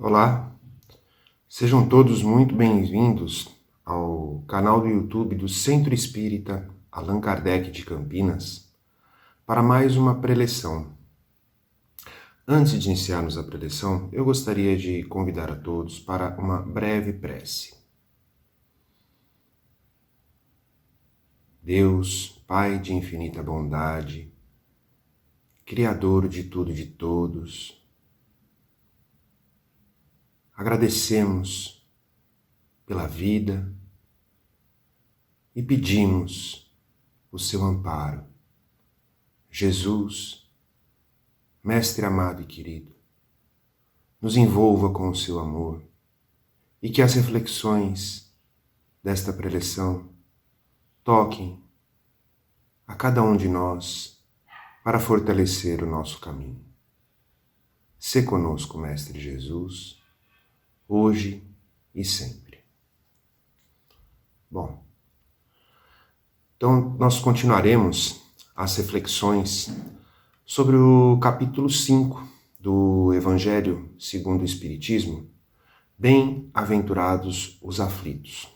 Olá, sejam todos muito bem-vindos ao canal do YouTube do Centro Espírita Allan Kardec de Campinas para mais uma preleção. Antes de iniciarmos a preleção, eu gostaria de convidar a todos para uma breve prece. Deus, Pai de infinita bondade, Criador de tudo e de todos, agradecemos pela vida e pedimos o seu amparo. Jesus, Mestre amado e querido, nos envolva com o seu amor e que as reflexões desta preleção toquem a cada um de nós para fortalecer o nosso caminho. Sê conosco, Mestre Jesus, hoje e sempre. Bom, então nós continuaremos as reflexões sobre o capítulo 5 do Evangelho segundo o Espiritismo, Bem-aventurados os aflitos.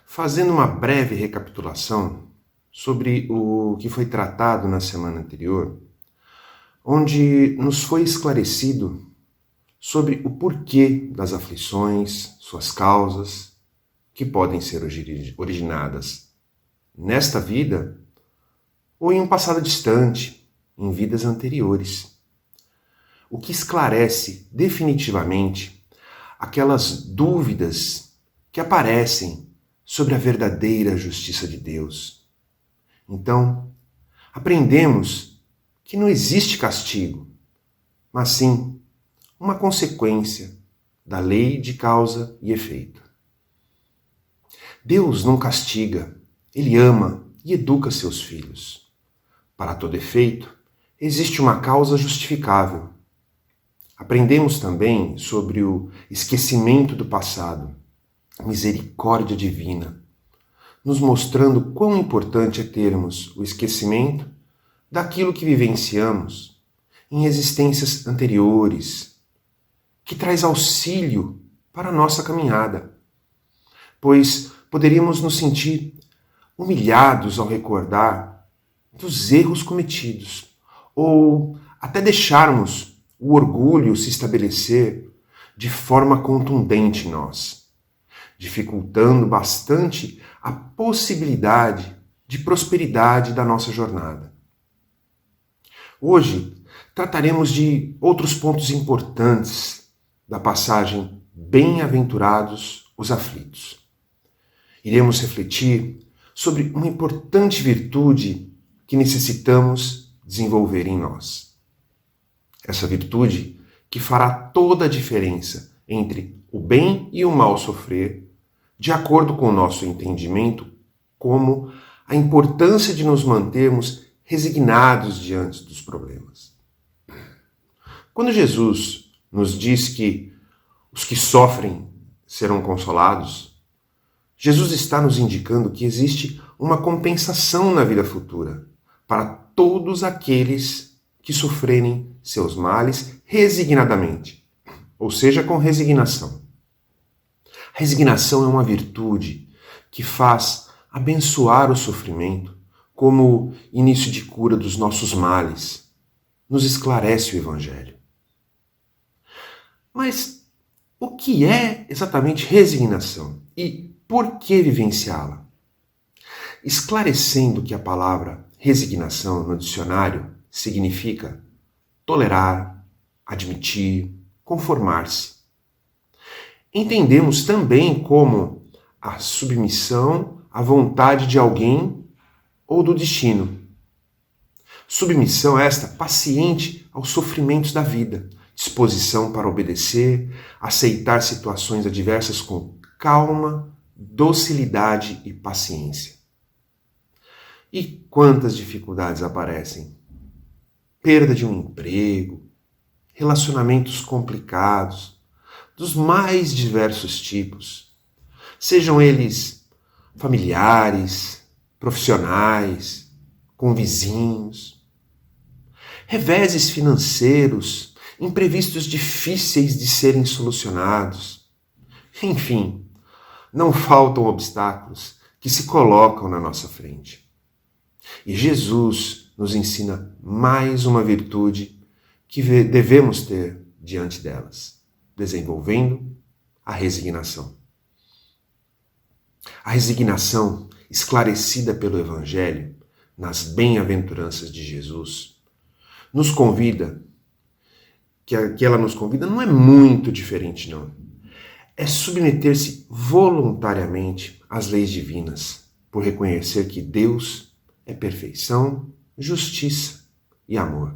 Fazendo uma breve recapitulação sobre o que foi tratado na semana anterior, onde nos foi esclarecido sobre o porquê das aflições, suas causas, que podem ser originadas nesta vida ou em um passado distante, em vidas anteriores. O que esclarece definitivamente aquelas dúvidas que aparecem sobre a verdadeira justiça de Deus. Então, aprendemos que não existe castigo, mas sim uma consequência da lei de causa e efeito. Deus não castiga, Ele ama e educa seus filhos. Para todo efeito, existe uma causa justificável. Aprendemos também sobre o esquecimento do passado, misericórdia divina, nos mostrando quão importante é termos o esquecimento daquilo que vivenciamos em existências anteriores, que traz auxílio para a nossa caminhada, pois poderíamos nos sentir humilhados ao recordar dos erros cometidos, ou até deixarmos o orgulho se estabelecer de forma contundente em nós, dificultando bastante a possibilidade de prosperidade da nossa jornada. Hoje trataremos de outros pontos importantes da passagem Bem-aventurados os aflitos. Iremos refletir sobre uma importante virtude que necessitamos desenvolver em nós. Essa virtude que fará toda a diferença entre o bem e o mal sofrer, de acordo com o nosso entendimento, como a importância de nos mantermos resignados diante dos problemas. Quando Jesus nos diz que os que sofrem serão consolados, Jesus está nos indicando que existe uma compensação na vida futura para todos aqueles que sofrerem seus males resignadamente, ou seja, com resignação. A resignação é uma virtude que faz abençoar o sofrimento como início de cura dos nossos males. Nos esclarece o Evangelho. Mas o que é exatamente resignação e por que vivenciá-la? Esclarecendo que a palavra resignação no dicionário significa tolerar, admitir, conformar-se. Entendemos também como a submissão à vontade de alguém ou do destino. Submissão esta paciente aos sofrimentos da vida, disposição para obedecer, aceitar situações adversas com calma, docilidade e paciência. E quantas dificuldades aparecem? Perda de um emprego, relacionamentos complicados, dos mais diversos tipos, sejam eles familiares, profissionais, com vizinhos, reveses financeiros imprevistos difíceis de serem solucionados. Enfim, não faltam obstáculos que se colocam na nossa frente. E Jesus nos ensina mais uma virtude que devemos ter diante delas, desenvolvendo a resignação. A resignação, esclarecida pelo Evangelho, nas bem-aventuranças de Jesus, nos convida, que ela nos convida, não é muito diferente, não. É submeter-se voluntariamente às leis divinas, por reconhecer que Deus é perfeição, justiça e amor.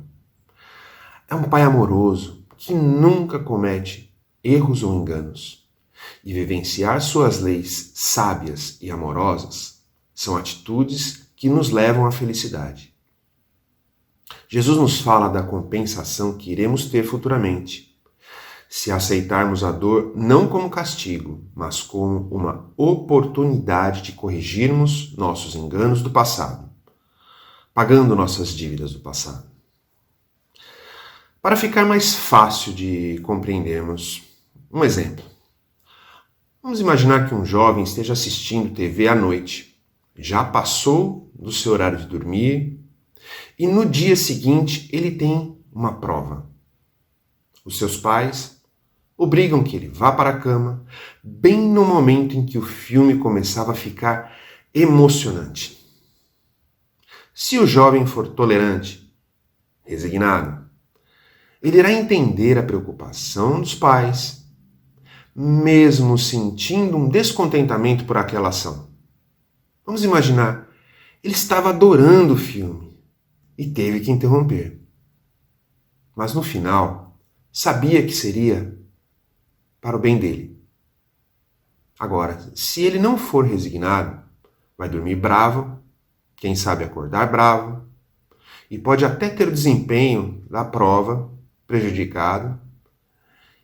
É um Pai amoroso que nunca comete erros ou enganos. E vivenciar suas leis sábias e amorosas são atitudes que nos levam à felicidade. Jesus nos fala da compensação que iremos ter futuramente, se aceitarmos a dor não como castigo, mas como uma oportunidade de corrigirmos nossos enganos do passado, pagando nossas dívidas do passado. Para ficar mais fácil de compreendermos, um exemplo. Vamos imaginar que um jovem esteja assistindo TV à noite, já passou do seu horário de dormir e no dia seguinte ele tem uma prova. Os seus pais obrigam que ele vá para a cama bem no momento em que o filme começava a ficar emocionante. Se o jovem for tolerante, resignado, ele irá entender a preocupação dos pais, mesmo sentindo um descontentamento por aquela ação. Vamos imaginar, ele estava adorando o filme e teve que interromper. Mas no final, sabia que seria para o bem dele. Agora, se ele não for resignado, vai dormir bravo, quem sabe acordar bravo, e pode até ter o desempenho da prova prejudicado,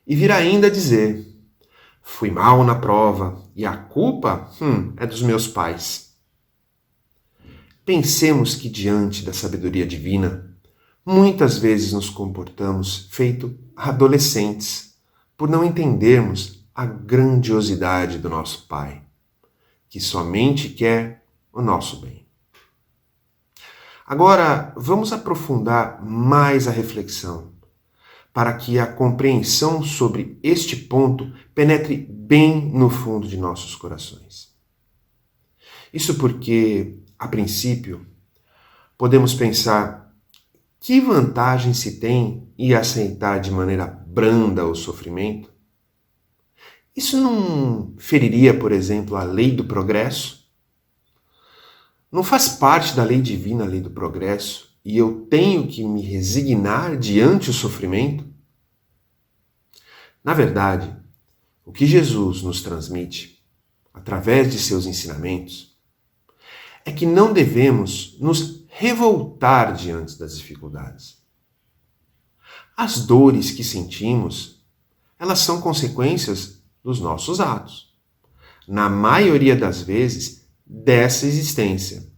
e vir ainda dizer: fui mal na prova e a culpa é dos meus pais. Pensemos que diante da sabedoria divina, muitas vezes nos comportamos feito adolescentes, por não entendermos a grandiosidade do nosso Pai, que somente quer o nosso bem. Agora, vamos aprofundar mais a reflexão, para que a compreensão sobre este ponto penetre bem no fundo de nossos corações. Isso porque, a princípio, podemos pensar: que vantagem se tem em aceitar de maneira branda o sofrimento? Isso não feriria, por exemplo, a lei do progresso? Não faz parte da lei divina a lei do progresso e eu tenho que me resignar diante o sofrimento? Na verdade, o que Jesus nos transmite, através de seus ensinamentos, é que não devemos nos revoltar diante das dificuldades. As dores que sentimos, elas são consequências dos nossos atos. Na maioria das vezes, dessa existência.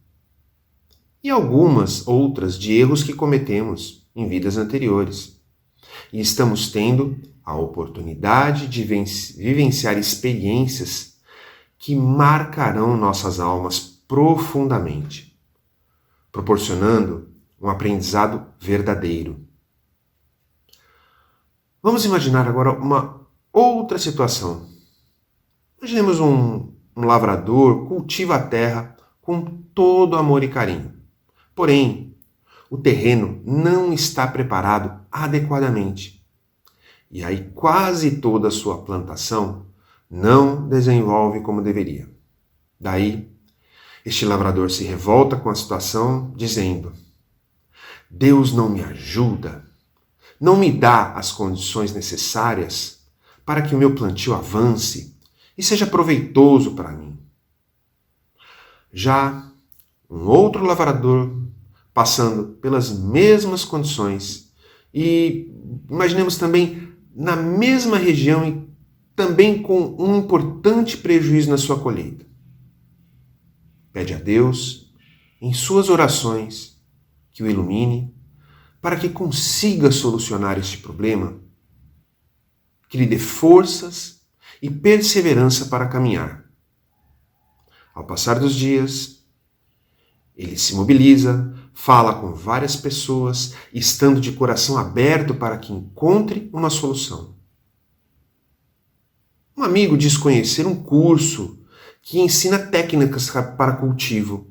E algumas outras de erros que cometemos em vidas anteriores. E estamos tendo a oportunidade de vivenciar experiências que marcarão nossas almas profundamente, proporcionando um aprendizado verdadeiro. Vamos imaginar agora uma outra situação. Imaginemos um lavrador cultiva a terra com todo amor e carinho. Porém, o terreno não está preparado adequadamente. E aí quase toda a sua plantação não desenvolve como deveria. Daí, este lavrador se revolta com a situação, dizendo: Deus não me ajuda, não me dá as condições necessárias para que o meu plantio avance e seja proveitoso para mim. Já um outro lavrador, passando pelas mesmas condições, e imaginemos também na mesma região e também com um importante prejuízo na sua colheita. Pede a Deus, em suas orações, que o ilumine, para que consiga solucionar este problema, que lhe dê forças e perseverança para caminhar. Ao passar dos dias, ele se mobiliza, fala com várias pessoas, estando de coração aberto para que encontre uma solução. Um amigo diz conhecer um curso que ensina técnicas para cultivo.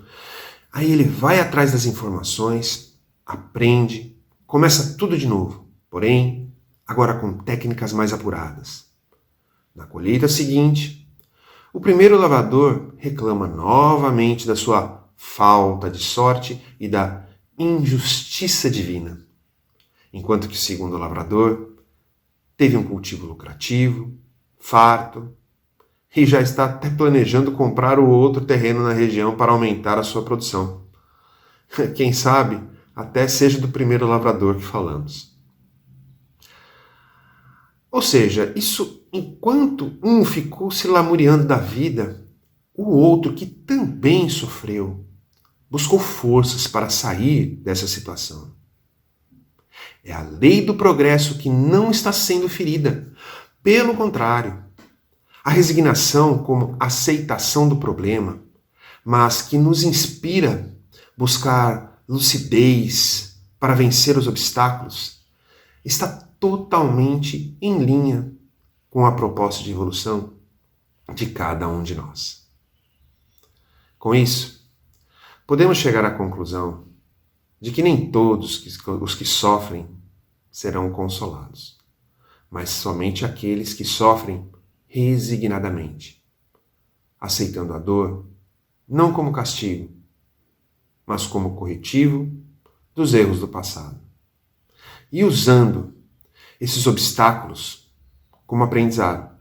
Aí ele vai atrás das informações, aprende, começa tudo de novo, porém, agora com técnicas mais apuradas. Na colheita seguinte, o primeiro lavrador reclama novamente da sua falta de sorte e da injustiça divina, enquanto que o segundo lavrador teve um cultivo lucrativo, farto, e já está até planejando comprar o outro terreno na região para aumentar a sua produção. Quem sabe até seja do primeiro lavrador que falamos. Ou seja, isso enquanto um ficou se lamuriando da vida, o outro, que também sofreu, buscou forças para sair dessa situação. É a lei do progresso que não está sendo ferida. Pelo contrário, a resignação como aceitação do problema, mas que nos inspira buscar lucidez para vencer os obstáculos, está totalmente em linha com a proposta de evolução de cada um de nós. Com isso, podemos chegar à conclusão de que nem todos os que sofrem serão consolados, mas somente aqueles que sofrem resignadamente, aceitando a dor não como castigo, mas como corretivo dos erros do passado, e usando esses obstáculos como aprendizado.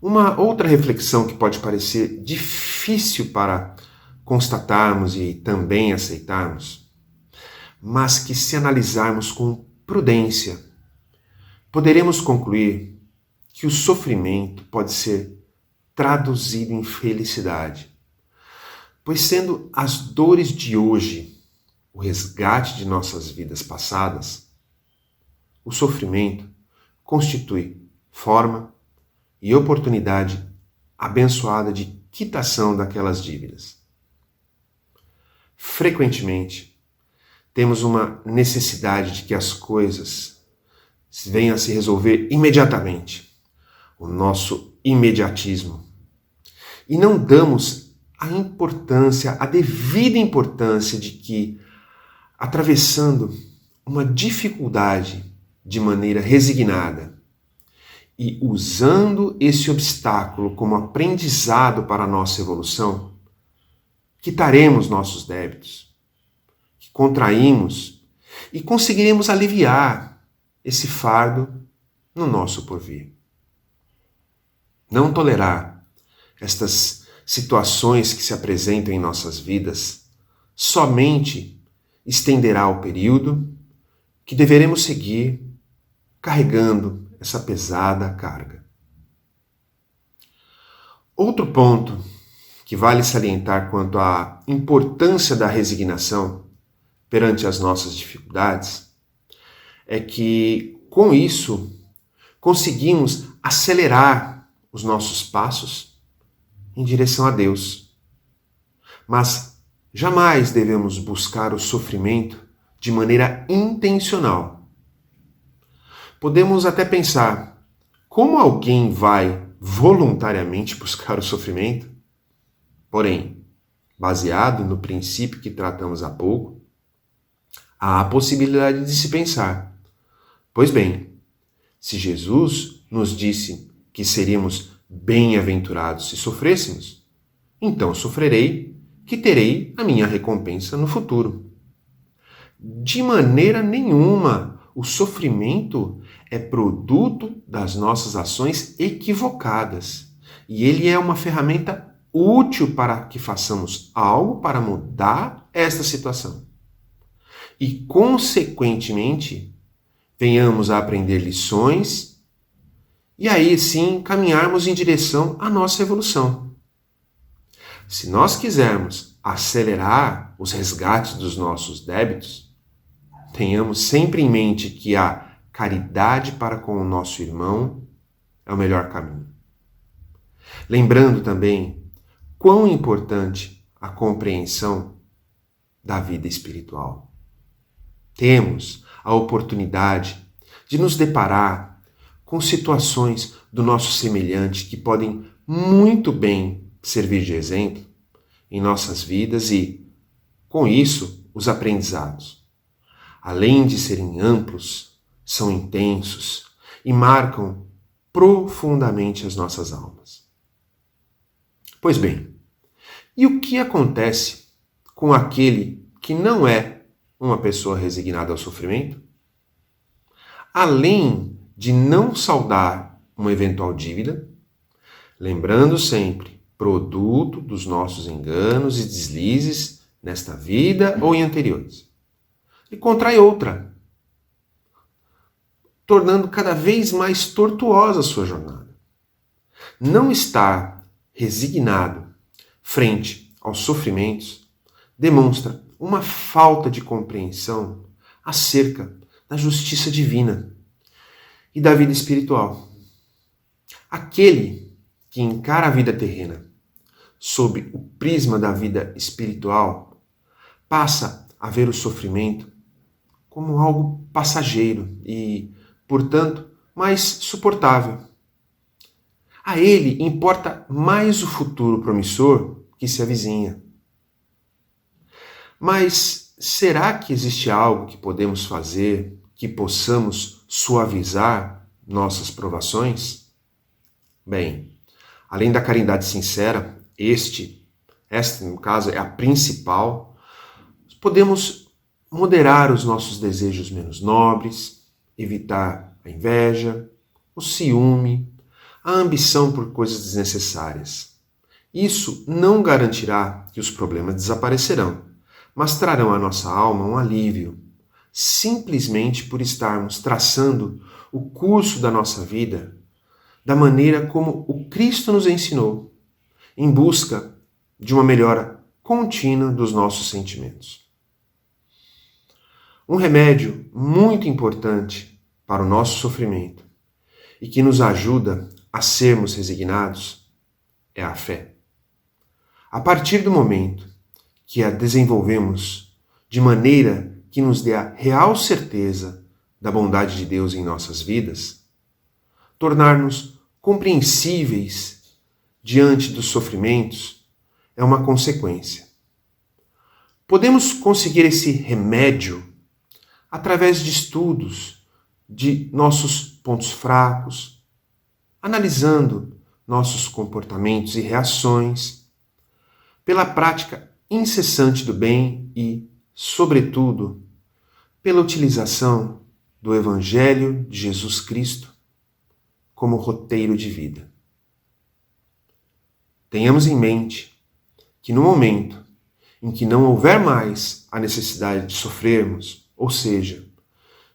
Uma outra reflexão que pode parecer difícil para constatarmos e também aceitarmos, mas que, se analisarmos com prudência, poderemos concluir que o sofrimento pode ser traduzido em felicidade, pois, sendo as dores de hoje o resgate de nossas vidas passadas, o sofrimento constitui forma e oportunidade abençoada de quitação daquelas dívidas. Frequentemente, temos uma necessidade de que as coisas venham a se resolver imediatamente, o nosso imediatismo, e não damos a devida importância de que, atravessando uma dificuldade de maneira resignada e usando esse obstáculo como aprendizado para a nossa evolução, quitaremos nossos débitos, que contraímos, e conseguiremos aliviar esse fardo no nosso porvir. Não tolerar estas situações que se apresentam em nossas vidas somente estenderá o período que deveremos seguir carregando essa pesada carga. Outro ponto que vale salientar quanto à importância da resignação perante as nossas dificuldades é que, com isso, conseguimos acelerar os nossos passos em direção a Deus. Mas jamais devemos buscar o sofrimento de maneira intencional. Podemos até pensar, como alguém vai voluntariamente buscar o sofrimento? Porém, baseado no princípio que tratamos há pouco, há a possibilidade de se pensar, pois bem, se Jesus nos disse que seríamos bem-aventurados se sofrêssemos, então sofrerei, que terei a minha recompensa no futuro. De maneira nenhuma, o sofrimento é produto das nossas ações equivocadas, e ele é uma ferramenta útil para que façamos algo para mudar esta situação. E, consequentemente, venhamos a aprender lições e aí sim caminharmos em direção à nossa evolução. Se nós quisermos acelerar os resgates dos nossos débitos, tenhamos sempre em mente que a caridade para com o nosso irmão é o melhor caminho. Lembrando também quão importante a compreensão da vida espiritual. Temos a oportunidade de nos deparar com situações do nosso semelhante que podem muito bem servir de exemplo em nossas vidas e, com isso, os aprendizados. Além de serem amplos, são intensos e marcam profundamente as nossas almas. Pois bem, e o que acontece com aquele que não é uma pessoa resignada ao sofrimento? Além de não saldar uma eventual dívida, lembrando sempre, produto dos nossos enganos e deslizes nesta vida ou em anteriores, e contrai outra, tornando cada vez mais tortuosa a sua jornada. Não estar resignado frente aos sofrimentos demonstra uma falta de compreensão acerca da justiça divina e da vida espiritual. Aquele que encara a vida terrena sob o prisma da vida espiritual passa a ver o sofrimento como algo passageiro e, portanto, mais suportável. A ele importa mais o futuro promissor que se avizinha. Mas será que existe algo que podemos fazer que possamos suavizar nossas provações? Bem, além da caridade sincera, esta no caso é a principal, podemos moderar os nossos desejos menos nobres, evitar a inveja, o ciúme, a ambição por coisas desnecessárias. Isso não garantirá que os problemas desaparecerão, mas trarão à nossa alma um alívio, simplesmente por estarmos traçando o curso da nossa vida da maneira como o Cristo nos ensinou, em busca de uma melhora contínua dos nossos sentimentos. Um remédio muito importante para o nosso sofrimento e que nos ajuda a sermos resignados é a fé. A partir do momento que a desenvolvemos de maneira que nos dê a real certeza da bondade de Deus em nossas vidas, tornar-nos compreensíveis diante dos sofrimentos é uma consequência. Podemos conseguir esse remédio através de estudos de nossos pontos fracos, analisando nossos comportamentos e reações, pela prática incessante do bem e, sobretudo, pela utilização do Evangelho de Jesus Cristo como roteiro de vida. Tenhamos em mente que no momento em que não houver mais a necessidade de sofrermos, ou seja,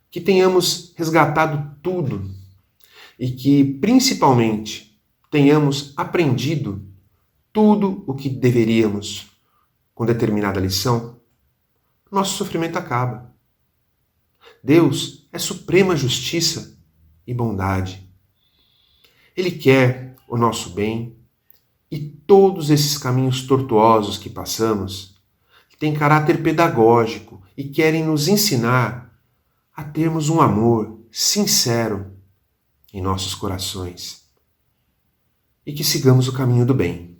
que tenhamos resgatado tudo e que, principalmente, tenhamos aprendido tudo o que deveríamos com determinada lição, nosso sofrimento acaba. Deus é suprema justiça e bondade. Ele quer o nosso bem e todos esses caminhos tortuosos que passamos têm caráter pedagógico e querem nos ensinar a termos um amor sincero em nossos corações e que sigamos o caminho do bem.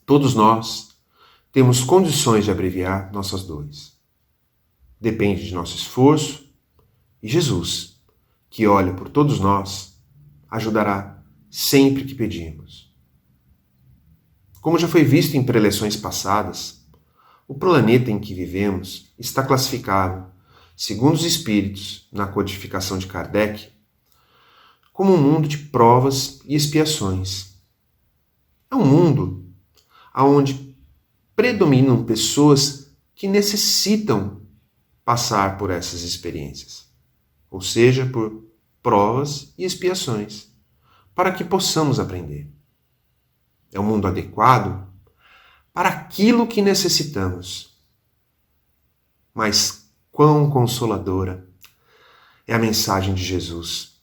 Todos nós temos condições de abreviar nossas dores. Depende de nosso esforço e Jesus, que olha por todos nós, ajudará sempre que pedirmos. Como já foi visto em preleções passadas, o planeta em que vivemos está classificado, segundo os espíritos, na codificação de Kardec, como um mundo de provas e expiações. É um mundo onde predominam pessoas que necessitam passar por essas experiências, ou seja, por provas e expiações, para que possamos aprender. É um mundo adequado para aquilo que necessitamos. Mas quão consoladora é a mensagem de Jesus,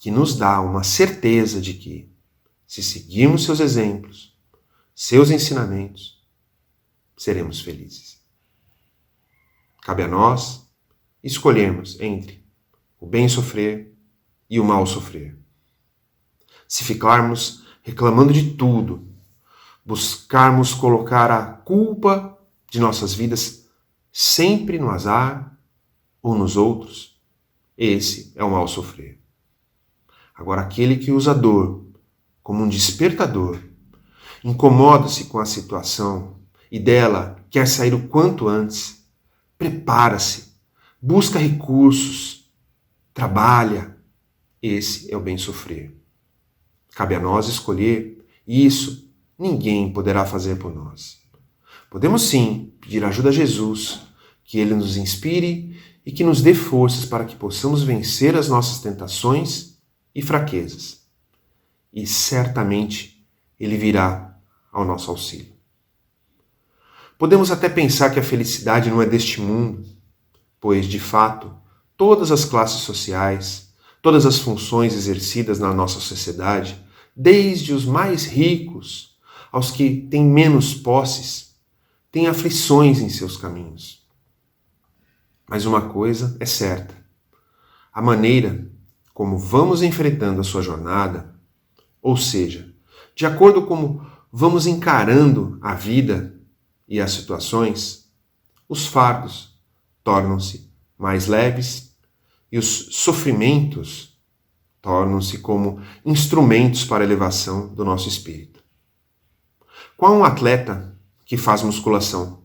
que nos dá uma certeza de que, se seguirmos seus exemplos, seus ensinamentos, seremos felizes. Cabe a nós escolhermos entre o bem sofrer e o mal sofrer. Se ficarmos reclamando de tudo, buscarmos colocar a culpa de nossas vidas sempre no azar ou nos outros, esse é o mal sofrer. Agora, aquele que usa a dor como um despertador, incomoda-se com a situação e dela quer sair o quanto antes, prepara-se, busca recursos, trabalha, esse é o bem sofrer. Cabe a nós escolher, e isso ninguém poderá fazer por nós. Podemos sim pedir ajuda a Jesus, que Ele nos inspire e que nos dê forças para que possamos vencer as nossas tentações e fraquezas. E certamente Ele virá ao nosso auxílio. Podemos até pensar que a felicidade não é deste mundo, pois, de fato, todas as classes sociais, todas as funções exercidas na nossa sociedade, desde os mais ricos aos que têm menos posses, têm aflições em seus caminhos. Mas uma coisa é certa: a maneira como vamos enfrentando a sua jornada, ou seja, de acordo como vamos encarando a vida e as situações, os fardos tornam-se mais leves e os sofrimentos tornam-se como instrumentos para a elevação do nosso espírito. Qual um atleta que faz musculação?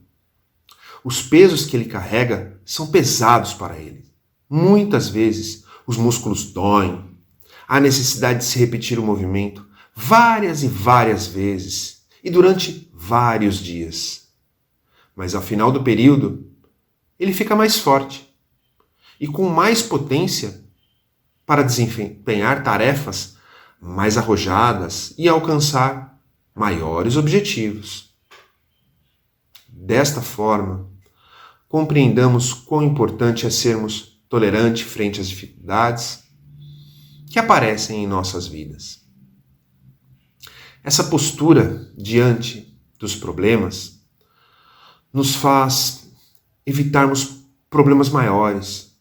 Os pesos que ele carrega são pesados para ele. Muitas vezes os músculos doem, há necessidade de se repetir o movimento várias e várias vezes e durante vários dias. Mas ao final do período, ele fica mais forte e com mais potência para desempenhar tarefas mais arrojadas e alcançar maiores objetivos. Desta forma, compreendamos quão importante é sermos tolerantes frente às dificuldades que aparecem em nossas vidas. Essa postura diante dos problemas nos faz evitarmos problemas maiores.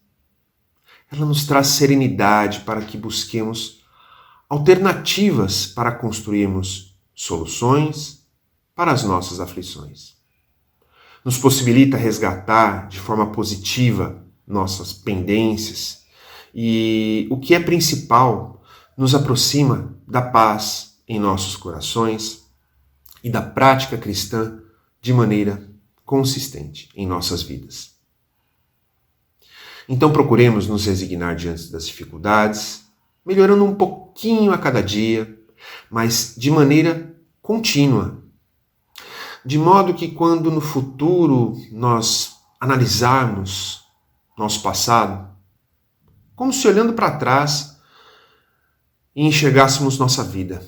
Ela nos traz serenidade para que busquemos alternativas para construirmos soluções para as nossas aflições. Nos possibilita resgatar de forma positiva nossas pendências e, o que é principal, nos aproxima da paz em nossos corações e da prática cristã de maneira consistente em nossas vidas. Então procuremos nos resignar diante das dificuldades, melhorando um pouquinho a cada dia, mas de maneira contínua. De modo que quando no futuro nós analisarmos nosso passado, como se olhando para trás e enxergássemos nossa vida,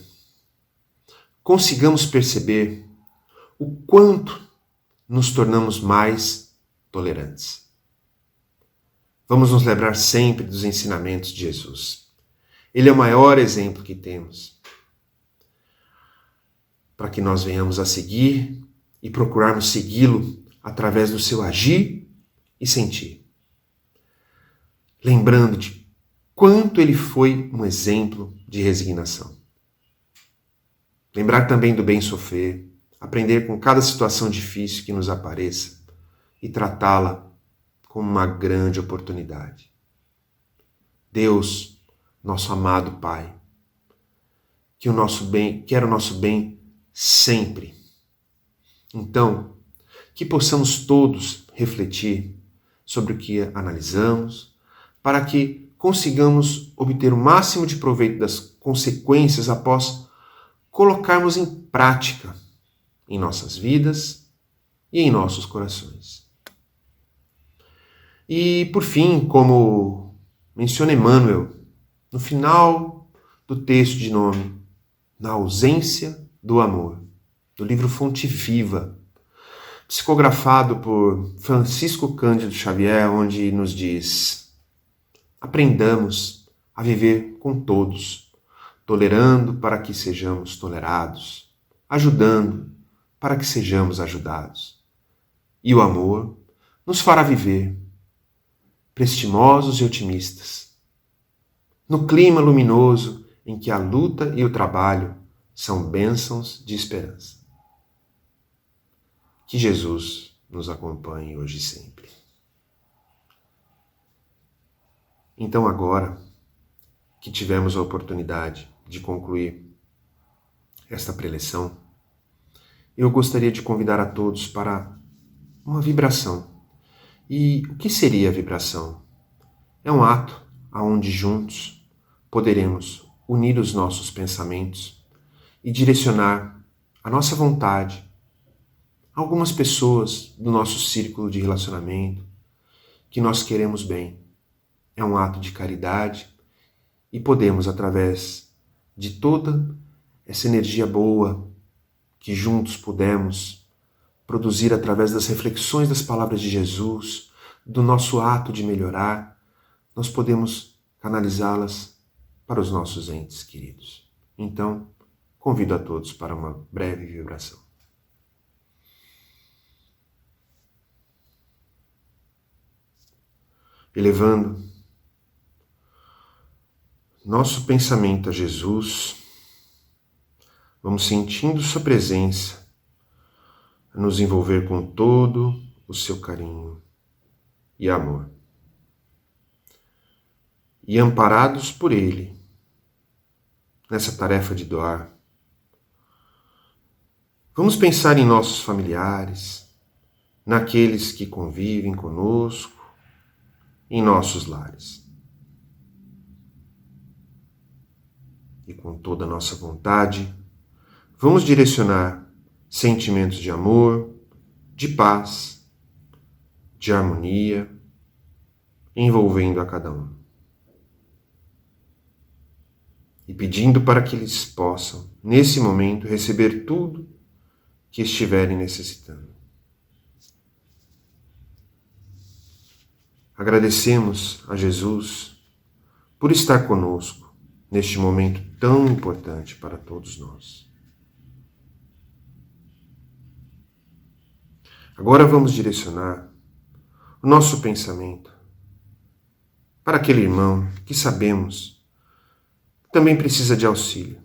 consigamos perceber o quanto nos tornamos mais tolerantes. Vamos nos lembrar sempre dos ensinamentos de Jesus. Ele é o maior exemplo que temos, para que nós venhamos a seguir e procurarmos segui-lo através do seu agir e sentir. Lembrando de quanto ele foi um exemplo de resignação. Lembrar também do bem sofrer, aprender com cada situação difícil que nos apareça e tratá-la como uma grande oportunidade. Deus, nosso amado Pai, quer o nosso bem sempre. Então, que possamos todos refletir sobre o que analisamos, para que consigamos obter o máximo de proveito das consequências após colocarmos em prática em nossas vidas e em nossos corações. E, por fim, como menciona Emmanuel, no final do texto de nome Na Ausência do Amor, do livro Fonte Viva, psicografado por Francisco Cândido Xavier, onde nos diz: aprendamos a viver com todos, tolerando para que sejamos tolerados, ajudando para que sejamos ajudados. E o amor nos fará viver prestimosos e otimistas, no clima luminoso em que a luta e o trabalho são bênçãos de esperança. Que Jesus nos acompanhe hoje e sempre. Então, agora que tivemos a oportunidade de concluir esta preleção, eu gostaria de convidar a todos para uma vibração. E o que seria a vibração? É um ato onde juntos poderemos unir os nossos pensamentos e direcionar a nossa vontade a algumas pessoas do nosso círculo de relacionamento que nós queremos bem. É um ato de caridade e podemos, através de toda essa energia boa que juntos pudemos produzir através das reflexões das palavras de Jesus, do nosso ato de melhorar, nós podemos canalizá-las para os nossos entes queridos. Então, convido a todos para uma breve vibração. Elevando nosso pensamento a Jesus, vamos sentindo sua presença, a nos envolver com todo o seu carinho e amor. E amparados por Ele, nessa tarefa de doar, vamos pensar em nossos familiares, naqueles que convivem conosco, em nossos lares. E com toda a nossa vontade, vamos direcionar sentimentos de amor, de paz, de harmonia, envolvendo a cada um. E pedindo para que eles possam, nesse momento, receber tudo que estiverem necessitando. Agradecemos a Jesus por estar conosco neste momento tão importante para todos nós. Agora vamos direcionar o nosso pensamento para aquele irmão que sabemos que também precisa de auxílio.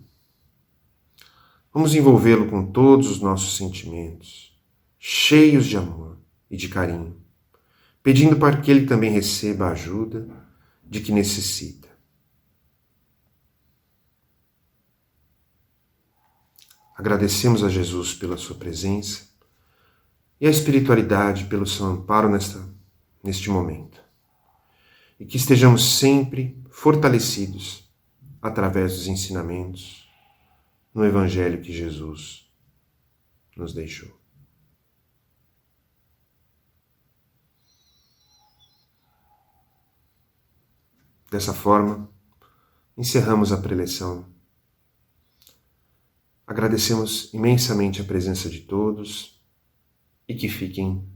Vamos envolvê-lo com todos os nossos sentimentos, cheios de amor e de carinho, pedindo para que ele também receba a ajuda de que necessita. Agradecemos a Jesus pela sua presença e a espiritualidade pelo seu amparo neste momento. E que estejamos sempre fortalecidos através dos ensinamentos no Evangelho que Jesus nos deixou. Dessa forma, encerramos a preleção. Agradecemos imensamente a presença de todos e que fiquem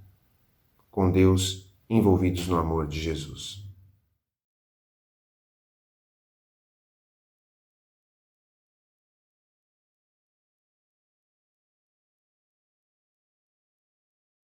com Deus envolvidos no amor de Jesus.